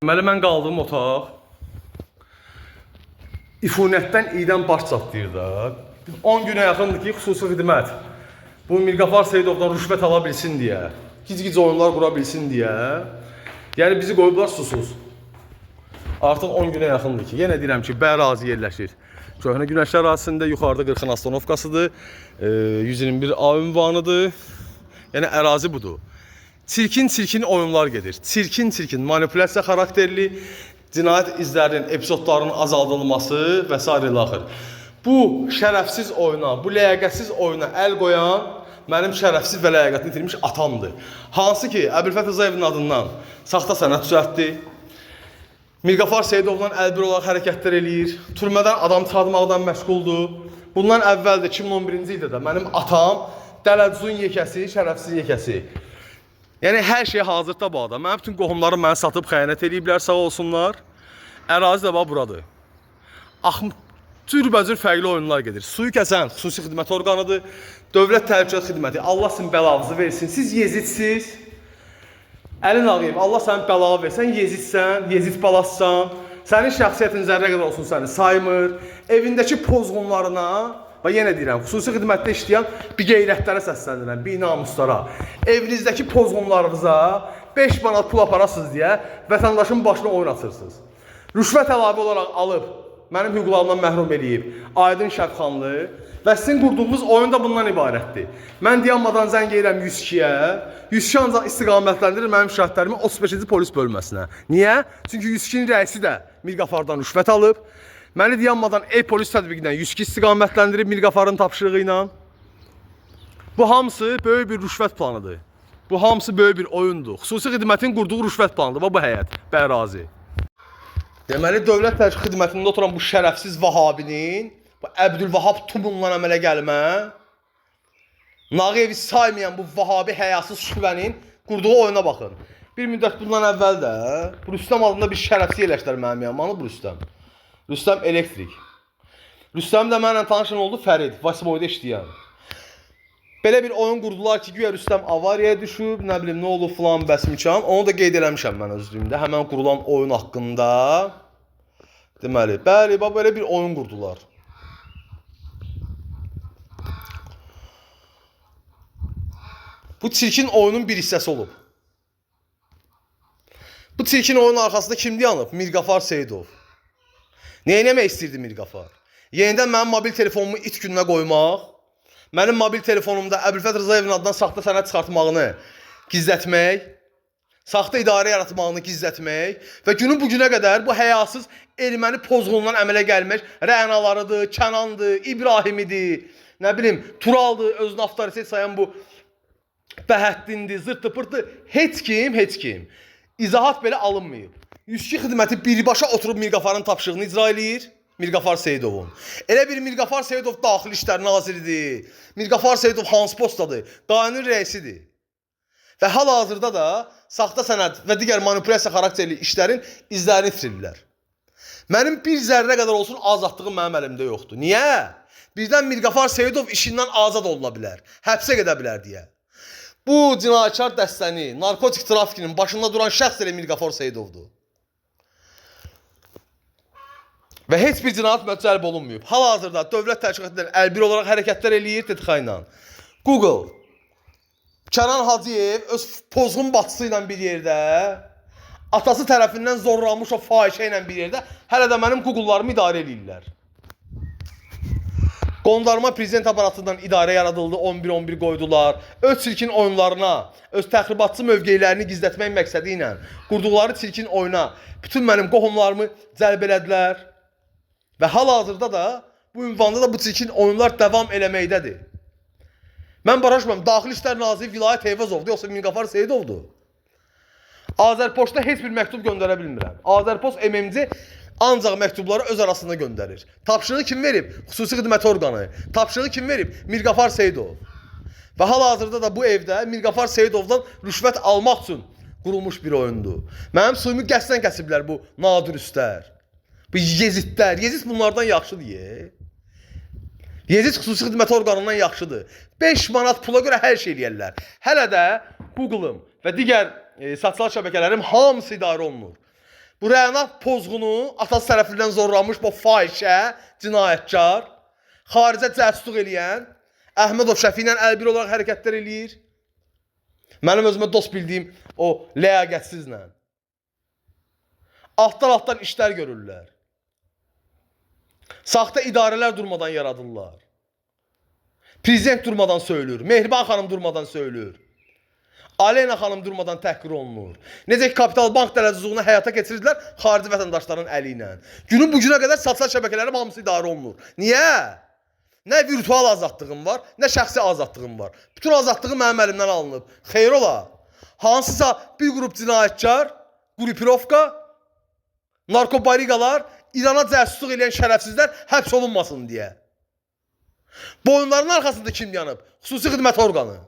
Deməli, mən qaldığım otaq İfunətdən iyidən baş çatlayır da. 10 günə yaxındır ki, xüsusi xidmət bu Mirqafar Seyidovdan rüşvət ala bilsin deyə, gic-gic oyunlar qura bilsin deyə, yəni bizi qoyublar susuz. Artıq 10 günə yaxındır ki, yenə deyirəm ki, ərazi yerləşir. Köhnə Günəş ərazisində yuxarıda 40 astanovkasıdır, 121 A ünvanıdır. Yəni ərazi budur. Çirkin oyunlar gedir. Çirkin manipulyasiya xarakterli cinayət izlərinin, epizodlarının azaldılması və s. ilaxır. Bu şərəfsiz oyuna, bu ləyaqətsiz oyuna əl qoyan mənim şərəfsiz və ləyaqətini itirmiş atamdır. Hansı ki, Əbülfət Rızayevin adından saxta sənəd düzəltdi. Mirqafar Seyidovla əlbir olaraq hərəkətlər eləyir. Türmədən adam çıxartmaqdan məşğuldur. Bundan əvvəl də 2011-ci ildə də mənim atam dələduzun yekəsi, şərəfsiz yekəsi. Yəni hər şey hazırda bu adam. Mənim bütün qohumlarım məni satıb xəyanət eləyiblər, sağ olsunlar. Ərazi də bax buradır. Cürbəcür fərqli oyunlar gedir. Suyu kəsən xüsusi xidmət orqanıdır. Dövlət Təhlükəsizlik Xidməti. Allah sizin bəlanızı versin. Siz yezidsiniz. Əlin Ağayev, Allah sənin bəlanı versin. Sən yezidsən, yezid balasısan. Sənin şəxsiyyətin zərrə qədər olsun səni saymır. Evindəki pozğunlarına, və yenə deyirəm, xüsusi xidmətdə işləyən bir qeyrətlərə səsləndirəm, bir namuslara. Evinizdəki pozğunlarınıza 5 manat pul aparasınız deyə vətəndaşın başına oyun açırsınız. Rüşvət əlavə olaraq alıb, mənim hüquqlarımdan məhrum eləyib, Aydın Şərxanlı və sizin qurduğunuz oyun da bundan ibarətdir. Mən dayanmadan zəng edirəm 102-yə, 102 ancaq istiqamətləndirir mənim şəhətlərimi 35-ci polis bölməsinə. Niyə? Çünki 102-nin rəisi də Mirqafardan rüşvət alıb. Məni dayanmadan e-polis tətbiqindən 102 istiqamətləndirib Mirqafarın tapşırığı ilə. Bu hamısı böyük bir rüşvət planıdır. Bu hamısı böyük bir oyundur. Xüsusi xidmətin qurduğu rüşvət planıdır. Bu həyət, bu ərazi. Deməli, Dövlət Təhlükəsizlik Xidmətində oturan bu şərəfsiz Vahabinin, bu Əbdülvahab Tumunla əmələ gəlmə, Nağıyevi saymayan bu Vahabi həyasız şüvənin qurduğu oyuna baxın. Bir müddət bundan əvvəl də bu Rüstəm adında bir şərəfsiz yerləşdilər mənim yanıma, bu Rüstəm. Rüstəm Elektrik. Rüstəm də mənlə tanışın oldu Fərid, Vasiboyda işləyən. Belə bir oyun qurdular ki, güya Rüstəm avariyaya düşüb, nə bilim, nə olub filan bəsmikən. Onu da qeyd eləmişəm mən özlüyümdə, həmən qurulan oyun haqqında. Deməli, bəli, belə bir oyun qurdular. Bu çirkin oyunun bir hissəsi olub. Bu çirkin oyunun arxasında kim dayanıb? Mirqafar Seyidov. Nəyə eləmək istəyirdi Mirqafar? Yenidən mənim mobil telefonumu it gününə qoymaq, mənim mobil telefonumda Əbülfət Rızayevin adından saxta sənəd çıxartmağını gizlətmək, saxta idarə yaratmağını gizlətmək və günün bugünə qədər bu həyasız erməni pozğunundan əmələ gəlmək Rənalarıdır, Kənandır, İbrahimidir, nə bilim, Turaldır, özünü avtoritet sayan bu Bəhəddindir, zırtı-pırtı, heç kim izahat belə alınmayıb. 102 xidməti birbaşa oturub Mirqafarın tapşırığını icra eləyir, Mirqafar Seyidovun. Elə bir Mirqafar Seyidov Daxili İşlər Naziridir, Mirqafar Seyidov hansı postdadır, dairənin rəisidir. Və hal-hazırda da saxta sənəd və digər manipulyasiya xarakterli işlərin izlərini itirirlər. Mənim bir zərrə qədər olsun azadlığım mənim əlimdə yoxdur. Niyə? Birdən Mirqafar Seyidov işindən azad oluna bilər, həbsə gedə bilər deyə. Bu cinayətkar dəstəni, narkotik trafikinin başında duran şəxs elə Mirqafar Seyidovdur. Və heç bir cinayət cəlb olunmayıb. Hal-hazırda dövlət təşkilatları əlbir olaraq hərəkətlər eləyir TTX ilə. Google, Kənan Hacıyev öz pozğun bacısı ilə bir yerdə, atası tərəfindən zorlanmış o fahişə ilə bir yerdə hələ də mənim Google'larımı idarə eləyirlər. Qondarma prezident aparatından idarə yaradıldı, 11-11 qoydular. Öz çirkin oyunlarına, öz təxribatçı mövqeylərini gizlətmək məqsədi ilə qurduqları çirkin oyuna bütün mənim qohumlarımı cəlb elədilər. Və hal-hazırda da bu ünvanda da bu çirkin oyunlar davam eləməkdədir. Mən barışmam, Daxili İşlər Naziri Vilayət Eyvazovdur, yoxsa Mirqafar Seyidovdur. Azərpoçta heç bir məktub göndərə bilmirəm. Azərpoç MMC ancaq məktubları öz arasında göndərir. Tapşırığı kim verib? Xüsusi xidmət orqanı. Tapşırığı kim verib? Mirqafar Seyidov. Və hal-hazırda da bu evdə Mirqafar Seyidovdan rüşvət almaq üçün qurulmuş bir oyundur. Mənim suyumu qəsdən kəsiblər bu nadürüstlər. Bu yezidlər. Yezid bunlardan yaxşıdır. Yezid xüsusi xidmət orqanından yaxşıdır. 5 manat pula görə hər şey eləyərlər. Hələ də Google'ım və digər sosial şəbəkələrim hamısı idarə olunur. Bu Rəna pozğunu atası tərəfindən zorlanmış bu fahişə, cinayətkar, xaricə cəsusluq eləyən Əhmədov Şəfi ilə əlbir olaraq hərəkətlər eləyir. Mənim özümə dost bildiyim o ləyaqətsizlə. Altdan işlər görürlər. Saxta idarələr durmadan yaradırlar. Prezident durmadan söylür. Mehriban xanım durmadan söylür. Aleyna xanım durmadan təhqir olunur. Necə ki, Kapital Bank dələduzluğunu həyata keçirdilər xarici vətəndaşların əli ilə. Günün bu günə qədər sosial şəbəkələrin hamısı idarə olunur. Niyə? Nə virtual azadlığım var, nə şəxsi azadlığım var. Bütün azadlığım mənim əlimdən alınıb. Xeyr ola. Hansısa bir qrup cinayətkar, qrupirovka, narkobariqalar, İrana cəsusluq edən şərəfsizlər həbs olunmasın deyə. Boyunların arxasında kim yanıb? Xüsusi xidmət orqanı.